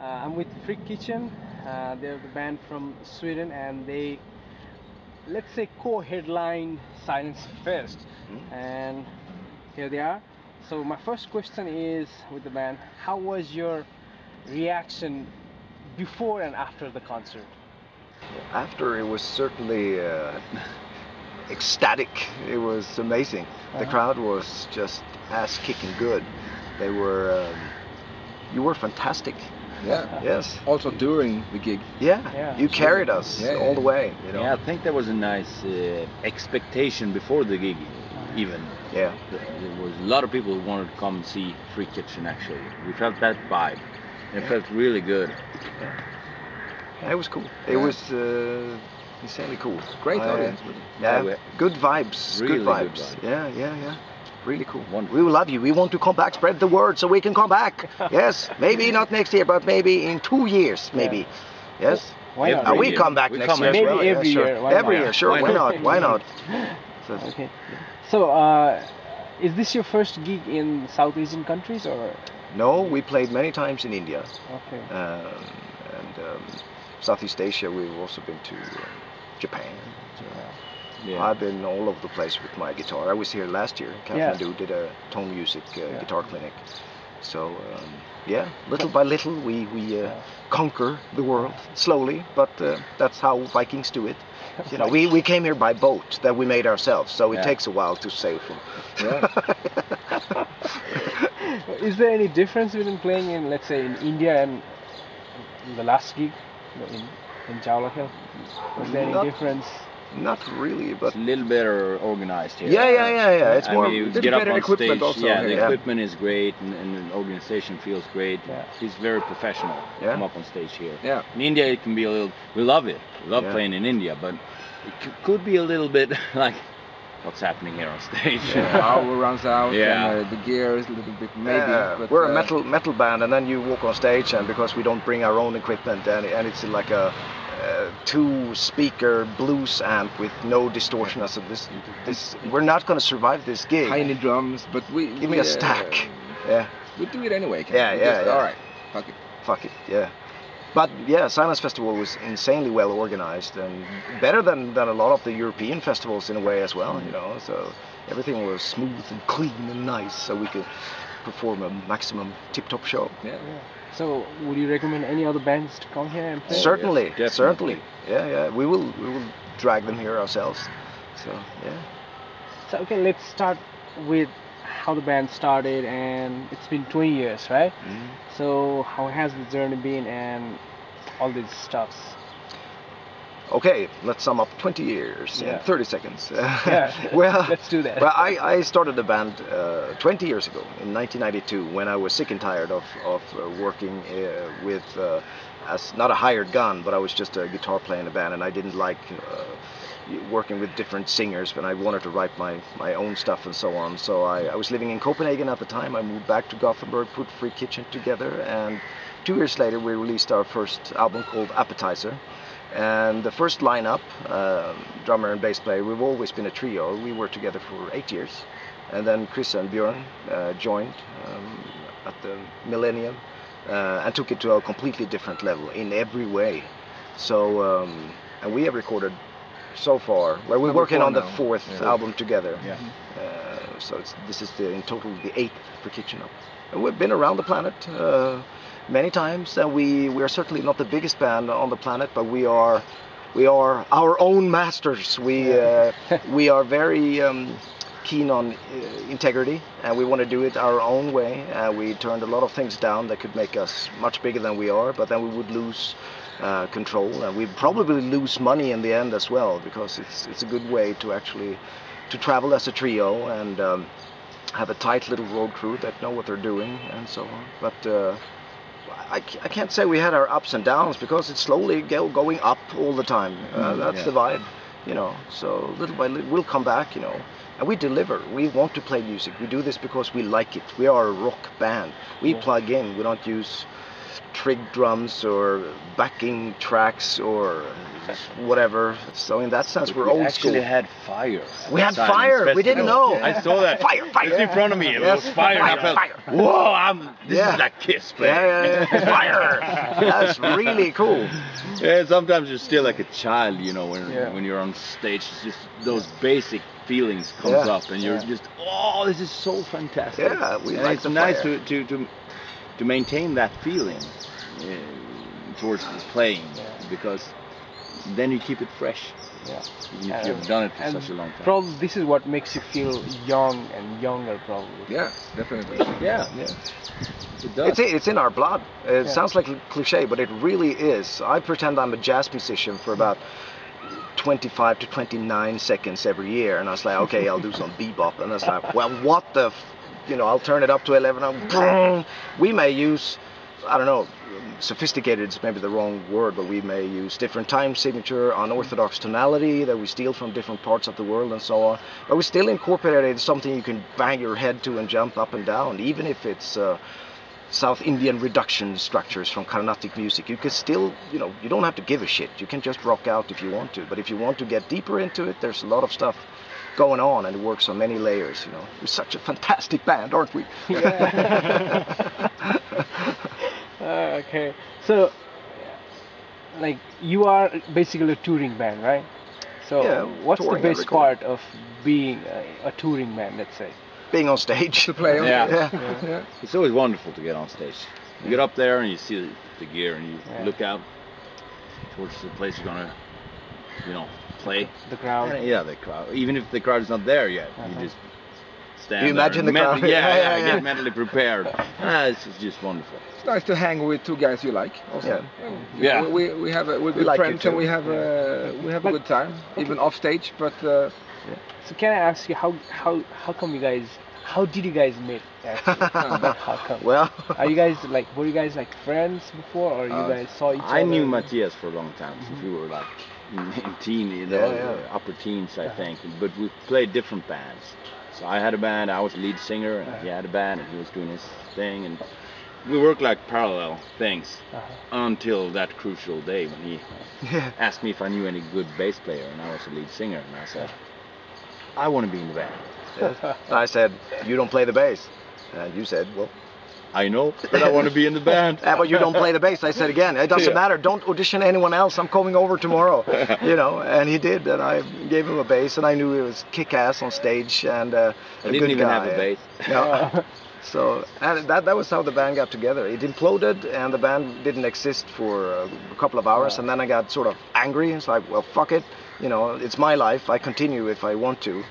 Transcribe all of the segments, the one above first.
I'm with Freak Kitchen. They're the band from Sweden, and they, let's say, co-headline Silence Fest. And here they are. So my first question is with the band: how was your reaction before and after the concert? After, it was certainly ecstatic. It was amazing. The crowd was just ass-kicking good. They were. You were fantastic. Yeah. Yes. Also during the gig. Yeah. You carried us all the way. You know? Yeah, I think there was a nice expectation before the gig, even. Yeah. There was a lot of people who wanted to come and see Freak Kitchen. Actually, we felt that vibe. It felt really good. It was cool. It was insanely cool. Great audience. Yeah, good vibes. Really good vibes. Good vibe. Yeah. Really cool. Wonderful. We love you. We want to come back. Spread the word so we can come back. Yes. Maybe not next year, but maybe in 2 years. Maybe. Yes. Why not? And we come back next year. Maybe as well. every year. Sure. Every year. Sure. Why not? Why not? So, Okay. So, is this your first gig in South Asian countries, or? No, we played many times in India. Okay. And Southeast Asia. We've also been to Japan. Yeah. I've been all over the place with my guitar. I was here last year in Kathmandu, did a tone music guitar clinic. So little by little we conquer the world slowly, but that's how Vikings do it. You know, we came here by boat that we made ourselves, so it takes a while to sail from. Is there any difference between playing in, let's say, in India and the last gig in Jawalakhel? Was there any difference? Not really, but it's a little better organized here. Yeah. It's more you get up better on equipment stage. also. Yeah, the equipment is great, and the organization feels great. Yeah. It's very professional. Come up on stage here. Yeah. In India, it can be a little. We love it. We love playing in India, but it could be a little bit like what's happening here on stage. Power runs out. Yeah. And the gear is a little bit maybe. Yeah, but, we're a metal band, and then you walk on stage, and because we don't bring our own equipment, and it's like a 2-speaker blues amp with no distortion. So this we're not going to survive this gig. Tiny drums, but we Give me a stack. We do it anyway. Yeah. All right. Fuck it. Yeah. But yeah, Silence Festival was insanely well organized and better than a lot of the European festivals in a way as well. You know, so everything was smooth and clean and nice, so we could perform a maximum tip-top show. Yeah. So, would you recommend any other bands to come here and play? Certainly, yes, certainly. Yeah. We will drag them here ourselves. So yeah. So, okay, let's start with how the band started, and it's been 20 years, right? So how has the journey been and all these stuffs? Okay, let's sum up 20 years in 30 seconds. Well, let's do that. Well, I started the band 20 years ago in 1992 when I was sick and tired of working with as not a hired gun, but I was just a guitar player in a band, and I didn't like working with different singers, but I wanted to write my own stuff and so on. So I was living in Copenhagen at the time. I moved back to Gothenburg, put Freak Kitchen together, and 2 years later we released our first album called Appetizer. And the first lineup, drummer and bass player, we've always been a trio. We were together for 8 years, and then Chris and Björn joined at the millennium and took it to a completely different level in every way. So and we have recorded so far. Well, we're working on the 4th album together. Yeah. So this is in total the 8th Freak Kitchen album. And we've been around the planet many times, and we are certainly not the biggest band on the planet, but we are our own masters. We are very keen on integrity, and we want to do it our own way. We turned a lot of things down that could make us much bigger than we are, but then we would lose control, and we'd probably lose money in the end as well, because it's a good way to actually travel as a trio and have a tight little road crew that know what they're doing and so on. But I can't say we had our ups and downs, because it's slowly going up all the time. That's the vibe, you know. So little by little we'll come back, you know. And we deliver. We want to play music. We do this because we like it. We are a rock band. We plug in. We don't use trig drums or backing tracks or whatever. So in that sense, we're old school. We actually had fire. We had fire. We didn't know. I saw that. Fire, fire. It's in front of me. It Yes. was fire. Fire, I felt, fire. whoa, this Yeah. is like Kiss, man. Yeah. Fire. That's really cool. Yeah, sometimes you're still like a child, you know, Yeah. when you're on stage. It's just those basic feelings comes Yeah. up, and you're just, oh, this is so fantastic. Yeah, we and like it's the nice fire. to maintain that feeling towards playing, Yeah. because then you keep it fresh. Yeah. Even if you've done it for And such a long time. Probably this is what makes you feel young and younger, probably. Yeah, definitely. Yeah, it does. It's in our blood. It Yeah. sounds like a cliche, but it really is. I pretend I'm a jazz musician for about 25 to 29 seconds every year, and I was like, okay, I'll do some bebop, and I was like, well, what the, I'll turn it up to 11. We may use, I don't know, sophisticated is maybe the wrong word, but we may use different time signature, unorthodox tonality that we steal from different parts of the world and so on. But we still incorporated something you can bang your head to and jump up and down, even if it's South Indian reduction structures from Carnatic music. You can still, you don't have to give a shit. You can just rock out if you want to. But if you want to get deeper into it, there's a lot of stuff going on, and it works on many layers. We're such a fantastic band, aren't we? Okay, so like you are basically a touring band, right? So Yeah, what's the touring best and recording. part of being a touring band, let's say? Being on stage. To play on. Yeah. Yeah. It's always wonderful to get on stage. You get up there and you see the gear, and you Yeah. look out towards the place you're gonna, play. The crowd. And, yeah, the crowd. Even if the crowd is not there yet, you just stand You there imagine and the crowd. Yeah, Yeah. get mentally prepared. It's just wonderful. It's nice to hang with two guys you like. Also. Yeah. We have we're good like you friends, too. and we have a good time, even off stage. But So can I ask you how come you guys? How did you guys meet? Actually? How come? Well, Were you guys like friends before, or you guys saw each other? I knew Matthias for a long time, since we were like in teen, upper teens, I think. But we played different bands. So I had a band, I was the lead singer, and he had a band, and he was doing his thing, and we worked like parallel things until that crucial day when he asked me if I knew any good bass player, and I was the lead singer, and I said, I want to be in the band. I said, you don't play the bass. And you said, well, I know, but I want to be in the band. but you don't play the bass. I said again, it doesn't matter. Don't audition anyone else. I'm coming over tomorrow. And he did. And I gave him a bass, and I knew he was kick-ass on stage and a I didn't good even guy. have a bass. No. So and that was how the band got together. It imploded, and the band didn't exist for a couple of hours. And then I got sort of angry. It's like, well, fuck it. It's my life. I continue if I want to.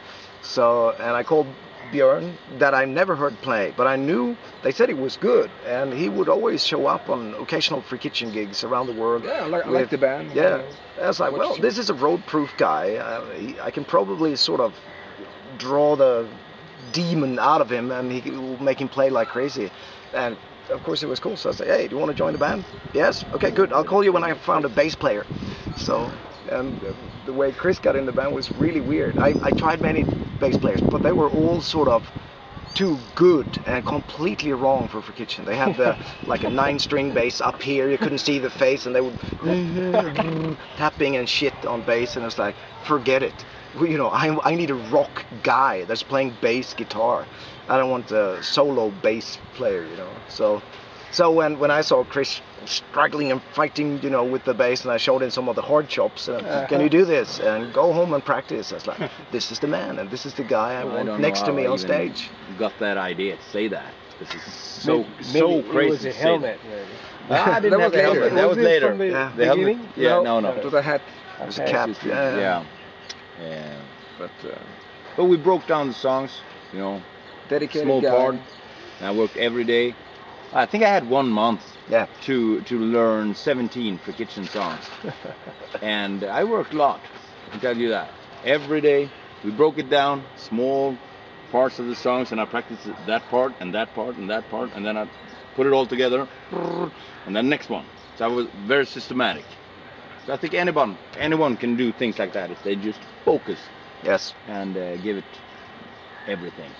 So, and I called Björn, that I never heard play, but I knew they said he was good, and he would always show up on occasional free kitchen gigs around the world. yeah, I like the band. Yeah, I was like, well, What's- this is a road-proof guy. I can probably sort of draw the demon out of him, and he will make him play like crazy. And of course, it was cool. So I said, hey, do you want to join the band? Yes. Okay, good. I'll call you when I found a bass player. So, and the way Chris got in the band was really weird. I tried many bass players, but they were all sort of too good and completely wrong for kitchen. They had like a 9-string bass up here. You couldn't see the face, and they would tapping and shit on bass, and it's like, forget it. I need a rock guy that's playing bass guitar. I don't want a solo bass player, So when I saw Chris struggling and fighting, with the bass, and I showed him some of the hard chops, can you do this? And go home and practice. I was like, this is the man, and this is the guy I want don't next know to how me I on even stage. Got that idea to say that. This is so Maybe crazy. It was a to say helmet. that. I didn't have That was the helmet. later. That was it later. From the Yeah. The helmet? beginning? Yeah, no. It was a hat, It was a Okay. cap. Yeah. But we broke down the songs, dedicated small guy. part. And I worked every day. I think I had 1 month Yeah. to learn 17 for kitchen songs. And I worked a lot, I can tell you that. Every day we broke it down, small parts of the songs, and I practiced that part and that part and that part, and then I put it all together, and then next one. So I was very systematic. So I think anyone can do things like that if they just focus Yes. and give it everything.